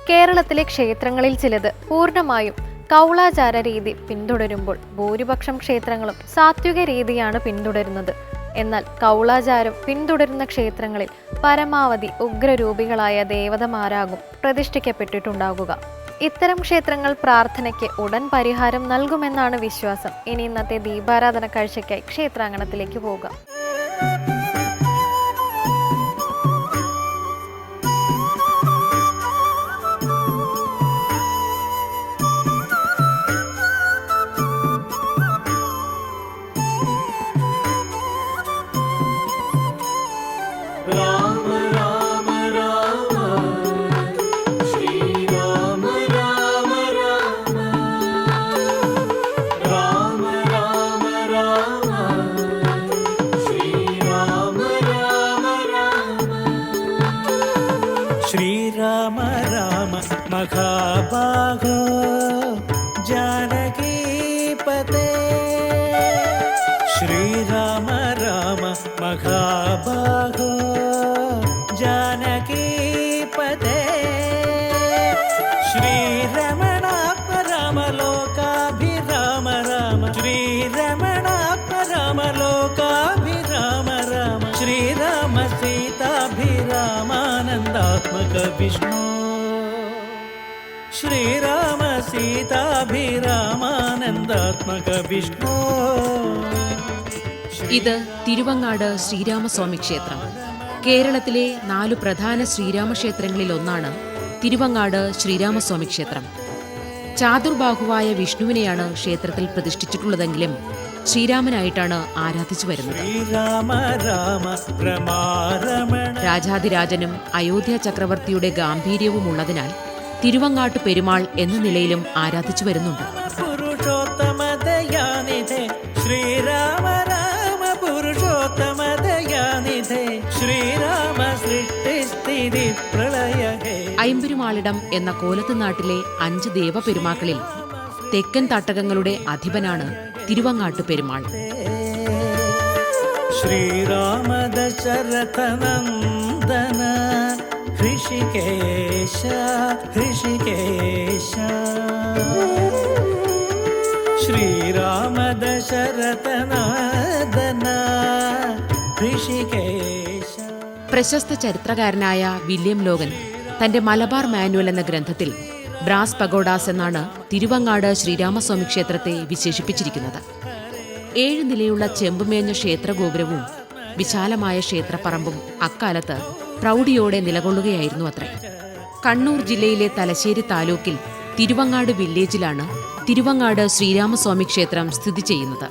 കേരളത്തിലെ ക്ഷേത്രങ്ങളിൽ ചിലത് പൂർണ്ണമായും കൗളാചാര രീതി പിന്തുടരുമ്പോൾ ഭൂരിപക്ഷം ക്ഷേത്രങ്ങളും സാത്വിക രീതിയാണ് പിന്തുടരുന്നത്. എന്നാൽ കൗളാചാരം പിന്തുടരുന്ന ക്ഷേത്രങ്ങളിൽ പരമാവധി ഉഗ്രരൂപികളായ ദേവതമാരാകും പ്രതിഷ്ഠിക്കപ്പെട്ടിട്ടുണ്ടാകുക. ഇത്തരം ക്ഷേത്രങ്ങൾ പ്രാർത്ഥനയ്ക്ക് ഉടൻ പരിഹാരം നൽകുമെന്നാണ് വിശ്വാസം. ഇനി ഇന്നത്തെ ദീപാരാധന കാഴ്ചയ്ക്കായി ക്ഷേത്രാങ്കണത്തിലേക്ക് പോകാം. श्रीराम राम महाबाहो जानकीपते श्रीराम राम महाबाहो जानकीपते श्रीरमणात्म राम लोकाभिराम राम श्रीरमणात्म राम लोकाभिराम राम श्रीराम सीताभिरामानन्दात्मक विष्णु श्रीराम सीताभिरामानन्दात्मक विष्णु. ഇത് തിരുവങ്ങാട് ശ്രീരാമസ്വാമി ക്ഷേത്രം. കേരളത്തിലെ 4 പ്രധാന ശ്രീരാമക്ഷേത്രങ്ങളിൽ ഒന്നാണ് തിരുവങ്ങാട് ശ്രീരാമസ്വാമി ക്ഷേത്രം. ചാതുർബാഹുവായ വിഷ്ണുവിനെയാണ് ക്ഷേത്രത്തിൽ പ്രതിഷ്ഠിച്ചിട്ടുള്ളതെങ്കിലും ശ്രീരാമനായിട്ടാണ് ആരാധിച്ചു വരുന്നത്. രാജാധിരാജനും അയോധ്യ ചക്രവർത്തിയുടെ ഗാംഭീര്യവും ഉള്ളതിനാൽ തിരുവങ്ങാട്ട് പെരുമാൾ എന്ന നിലയിലും ആരാധിച്ചു വരുന്നുണ്ട്. ഐമ്പെരുമാളിടം എന്ന കോലത്ത് നാട്ടിലെ 5 ദേവപെരുമാക്കളിൽ തെക്കൻ തട്ടകങ്ങളുടെ അധിപനാണ് തിരുവങ്ങാട്ട് പെരുമാൾ. ശ്രീരാമ ദശരഥനന്ദന ഹൃഷികേശ ഹൃഷികേശ ശ്രീരാമ ദശരഥനന്ദന ഹൃഷികേശ. പ്രശസ്ത ചരിത്രകാരനായ വില്യം ലോഗൻ തന്റെ മലബാർ മാനുവൽ എന്ന ഗ്രന്ഥത്തിൽ ബ്രാസ് പഗോഡാസ് എന്നാണ് തിരുവങ്ങാട് ശ്രീരാമസ്വാമി ക്ഷേത്രത്തെ വിശേഷിപ്പിച്ചിരിക്കുന്നത്. 7 നിലയുള്ള ചെമ്പുമേഞ്ഞ ക്ഷേത്രഗോപുരവും വിശാലമായ ക്ഷേത്രപ്പറമ്പും അക്കാലത്ത് പ്രൗഢിയോടെ നിലകൊള്ളുകയായിരുന്നു അത്രേ. കണ്ണൂർ ജില്ലയിലെ തലശ്ശേരി താലൂക്കിൽ തിരുവങ്ങാട് വില്ലേജിലാണ് തിരുവങ്ങാട് ശ്രീരാമസ്വാമി ക്ഷേത്രം സ്ഥിതി ചെയ്യുന്നത്.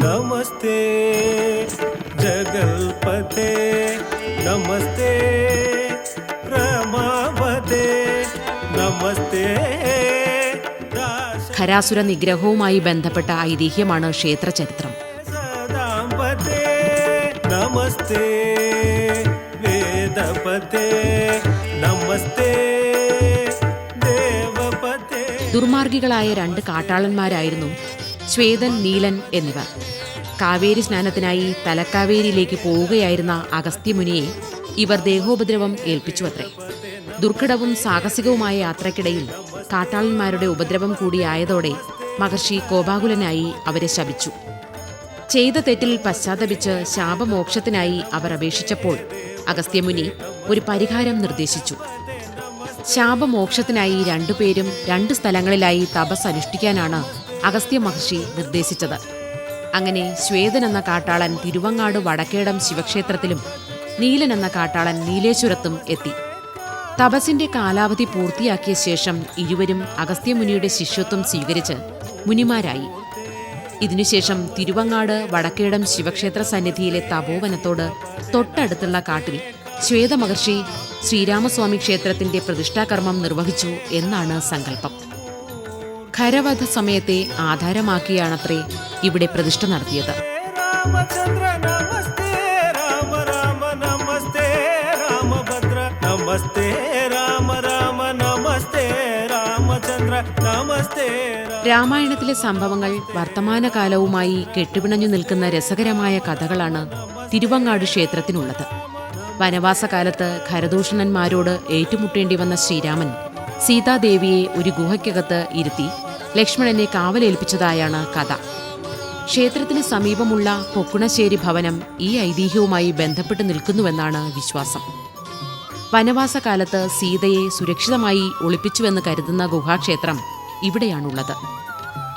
നമസ്തേ ജഗൽപതേ നമസ്തേ രമാപതേ നമസ്തേ. ഖരാസുര നിഗ്രഹവുമായി ബന്ധപ്പെട്ട ഐതിഹ്യമാണ് ക്ഷേത്രചരിത്രം. നമസ്തേ വേദപതേ നമസ്തേ ദേവപതേ. ദുർമാർഗികളായ 2 കാട്ടാളന്മാരായിരുന്നു ശ്വേതൻ, നീലൻ എന്നിവർ. കാവേരി സ്നാനത്തിനായി തലക്കാവേരിയിലേക്ക് പോവുകയായിരുന്ന അഗസ്ത്യമുനിയെ ഇവർ ദേഹോപദ്രവം ഏൽപ്പിച്ചു അത്രേ. ദുർഘടവും സാഹസികവുമായ യാത്രക്കിടയിൽ കാട്ടാളന്മാരുടെ ഉപദ്രവം കൂടിയായതോടെ മഹർഷി കോപാകുലനായി അവരെ ശപിച്ചു. ചെയ്ത തെറ്റിൽ പശ്ചാത്തപിച്ച് ശാപമോക്ഷത്തിനായി അവർ അപേക്ഷിച്ചപ്പോൾ അഗസ്ത്യമുനി ഒരു പരിഹാരം നിർദ്ദേശിച്ചു. ശാപമോക്ഷത്തിനായി 2 പേരും 2 സ്ഥലങ്ങളിലായി തപസ് അനുഷ്ഠിക്കാനാണ് അഗസ്ത്യ മഹർഷി നിർദ്ദേശിച്ചത്. അങ്ങനെ ശ്വേതൻ എന്ന കാട്ടാളൻ തിരുവങ്ങാട് വടക്കേടം ശിവക്ഷേത്രത്തിലും നീലൻ എന്ന കാട്ടാളൻ നീലേശ്വരത്തും എത്തി. തപസ്സിന്റെ കാലാവധി പൂർത്തിയാക്കിയ ശേഷം ഇരുവരും അഗസ്ത്യമുനിയുടെ ശിഷ്യത്വം സ്വീകരിച്ച് മുനിമാരായി. ഇതിനുശേഷം തിരുവങ്ങാട് വടക്കേടം ശിവക്ഷേത്ര സന്നിധിയിലെ തപോവനത്തോട് തൊട്ടടുത്തുള്ള കാട്ടിൽ ശ്വേതമഹർഷി ശ്രീരാമസ്വാമി ക്ഷേത്രത്തിന്റെ പ്രതിഷ്ഠാകർമ്മം നിർവഹിച്ചു എന്നാണ് സങ്കല്പം. ഖരവധ സമയത്തെ ആധാരമാക്കിയാണത്രേ ഇവിടെ പ്രതിഷ്ഠ നടത്തിയത്. രാമായണത്തിലെ സംഭവങ്ങൾ വർത്തമാനകാലവുമായി കെട്ടുപിണഞ്ഞു നിൽക്കുന്ന രസകരമായ കഥകളാണ് തിരുവങ്ങാട് ക്ഷേത്രത്തിനുള്ളത്. വനവാസകാലത്ത് ഖരദൂഷണന്മാരോട് ഏറ്റുമുട്ടേണ്ടി വന്ന ശ്രീരാമൻ സീതാദേവിയെ ഒരു ഗുഹയ്ക്കകത്ത് ഇരുത്തി ലക്ഷ്മണനെ കാവലേൽപ്പിച്ചതായാണ് കഥ. ക്ഷേത്രത്തിന് സമീപമുള്ള പൊക്കുണശ്ശേരി ഭവനം ഈ ഐതിഹ്യവുമായി ബന്ധപ്പെട്ട് നിൽക്കുന്നുവെന്നാണ് വിശ്വാസം. വനവാസകാലത്ത് സീതയെ സുരക്ഷിതമായി ഒളിപ്പിച്ചുവെന്ന് കരുതുന്ന ഗുഹാക്ഷേത്രം ഇവിടെയാണുള്ളത്.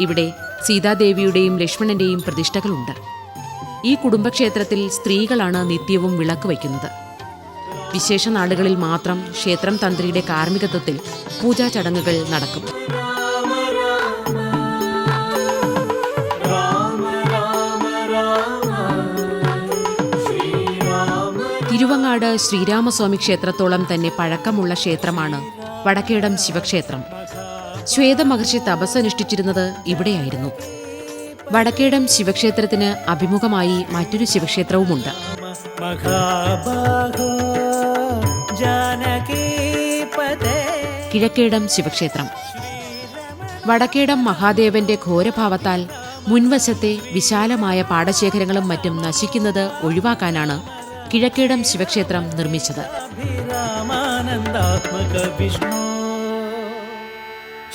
ഇവിടെ സീതാദേവിയുടെയും ലക്ഷ്മണന്റെയും പ്രതിഷ്ഠകളുണ്ട്. ഈ കുടുംബക്ഷേത്രത്തിൽ സ്ത്രീകളാണ് നിത്യവും വിളക്ക് വയ്ക്കുന്നത്. വിശേഷ നാളുകളിൽ മാത്രം ക്ഷേത്രം തന്ത്രിയുടെ കാർമ്മികത്വത്തിൽ പൂജാ ചടങ്ങുകൾ നടക്കും. തിരുവങ്ങാട് ശ്രീരാമസ്വാമി ക്ഷേത്രത്തോളം തന്നെ പഴക്കമുള്ള ക്ഷേത്രമാണ് വടക്കേടം ശിവക്ഷേത്രം. ശ്വേതമഹർഷി തപസ്സനുഷ്ഠിച്ചിരുന്നത് ഇവിടെയായിരുന്നു. വടക്കേടം ശിവക്ഷേത്രത്തിന് അഭിമുഖമായി മറ്റൊരു ശിവക്ഷേത്രവുമുണ്ട്. കിഴക്കേടം ശിവക്ഷേത്രം. വടക്കേടം മഹാദേവന്റെ ഘോരഭാവത്താൽ മുൻവശത്തെ വിശാലമായ പാടശേഖരങ്ങളും മറ്റും നശിക്കുന്നത് ഒഴിവാക്കാനാണ് കിഴക്കേടം ശിവക്ഷേത്രം നിർമ്മിച്ചത്.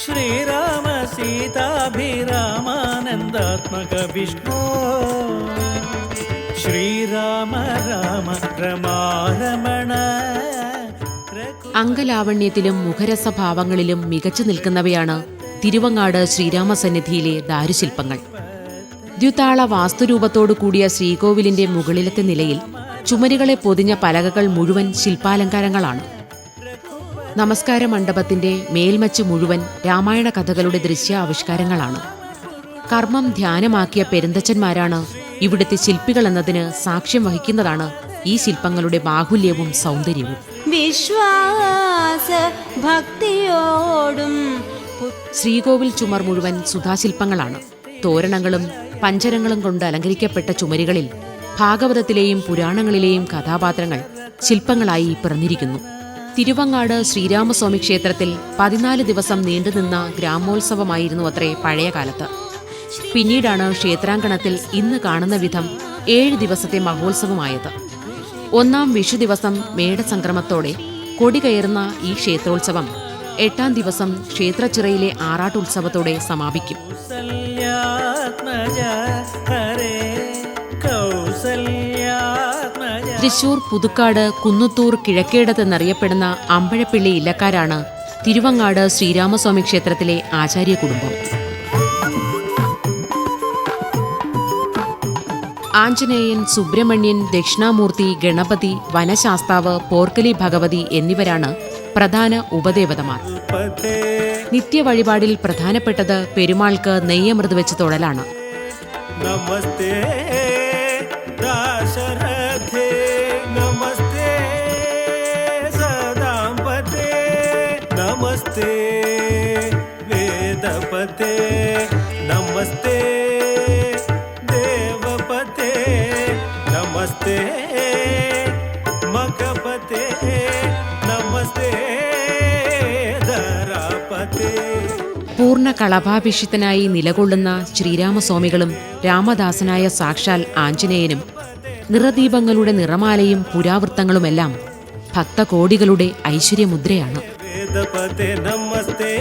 ശ്രീരാമ സീതാഭിരാമാനന്ദാത്മക വിഷ്ണു ശ്രീരാമ രാമ രമാരമണ. അംഗലാവണ്യത്തിലും മുഖരസഭാവങ്ങളിലും മികച്ചു നിൽക്കുന്നവയാണ് തിരുവങ്ങാട് ശ്രീരാമസന്നിധിയിലെ ദാരുശില്പങ്ങൾ. ദ്വിതാള വാസ്തുരൂപത്തോടു കൂടിയ ശ്രീകോവിലിന്റെ മുകളിലത്തെ നിലയിൽ ചുമരുകളെ പൊതിഞ്ഞ പലകകൾ മുഴുവൻ ശില്പാലങ്കാരങ്ങളാണ്. നമസ്കാര മണ്ഡപത്തിന്റെ മേൽമച്ച് മുഴുവൻ രാമായണ കഥകളുടെ ദൃശ്യാവിഷ്കാരങ്ങളാണ്. കർമ്മം ധ്യാനമാക്കിയ പെരുന്തച്ചന്മാരാണ് ഇവിടുത്തെ ശില്പികളെന്നതിന് സാക്ഷ്യം വഹിക്കുന്നതാണ് ഈ ശില്പങ്ങളുടെ ബാഹുല്യവും സൗന്ദര്യവും. വിശ്വാസ ഭക്തിയോടും ശ്രീകോവിൽ ചുമർ മുഴുവൻ സുധാശില്പങ്ങളാണ്. തോരണങ്ങളും പഞ്ചരങ്ങളും കൊണ്ട് അലങ്കരിക്കപ്പെട്ട ചുമരുകളിൽ ഭാഗവതത്തിലെയും പുരാണങ്ങളിലെയും കഥാപാത്രങ്ങൾ ശില്പങ്ങളായി പിറന്നിരിക്കുന്നു. തിരുവങ്ങാട് ശ്രീരാമസ്വാമി ക്ഷേത്രത്തിൽ 14 ദിവസം നീണ്ടുനിന്ന ഗ്രാമോത്സവമായിരുന്നു അത്രേ പഴയ കാലത്ത്. പിന്നീടാണ് ക്ഷേത്രാങ്കണത്തിൽ ഇന്ന് കാണുന്ന വിധം 7 ദിവസത്തെ മഹോത്സവമായത്. 1-ാം വിഷു ദിവസം മേടസംക്രമത്തോടെ കൊടി കയറുന്ന ഈ ക്ഷേത്രോത്സവം 8-ാം ദിവസം ക്ഷേത്രച്ചിറയിലെ ആറാട്ടുത്സവത്തോടെ സമാപിക്കും. തൃശൂർ, പുതുക്കാട്, കുന്നത്തൂർ, കിഴക്കേടത്ത് എന്നറിയപ്പെടുന്ന അമ്പഴപ്പിള്ളി ഇല്ലക്കാരാണ് തിരുവങ്ങാട് ശ്രീരാമസ്വാമി ക്ഷേത്രത്തിലെ ആചാര്യ കുടുംബം. ആഞ്ജനേയൻ, സുബ്രഹ്മണ്യൻ, ദക്ഷിണാമൂർത്തി, ഗണപതി, വനശാസ്താവ്, പോർക്കലി ഭഗവതി എന്നിവരാണ് പ്രധാന ഉപദേവതമാർ. നിത്യവഴിപാടിൽ പ്രധാനപ്പെട്ടത് പെരുമാൾക്ക് നെയ്യമൃത് വെച്ച് തൊഴലാണ്. നമസ്തേ ദാശരഥേ നമസ്തേ സദാംപതേ നമസ്തേ വേദപതേ നമസ്തേ ദേവപതേ നമസ്തേ മഖപതേ നമസ്തേ ധരാപതേ. പൂർണ്ണ കളഭാഭിഷിക്തനായി നിലകൊള്ളുന്ന ശ്രീരാമസ്വാമികളും രാമദാസനായ സാക്ഷാൽ ആഞ്ജനേയനും നിറദീപങ്ങളുടെ നിറമാലയും പുരാവൃത്തങ്ങളുമെല്ലാം ഭക്തകോടികളുടെ ഐശ്വര്യമുദ്രയാണ്. വേദപതേ നമസ്തേ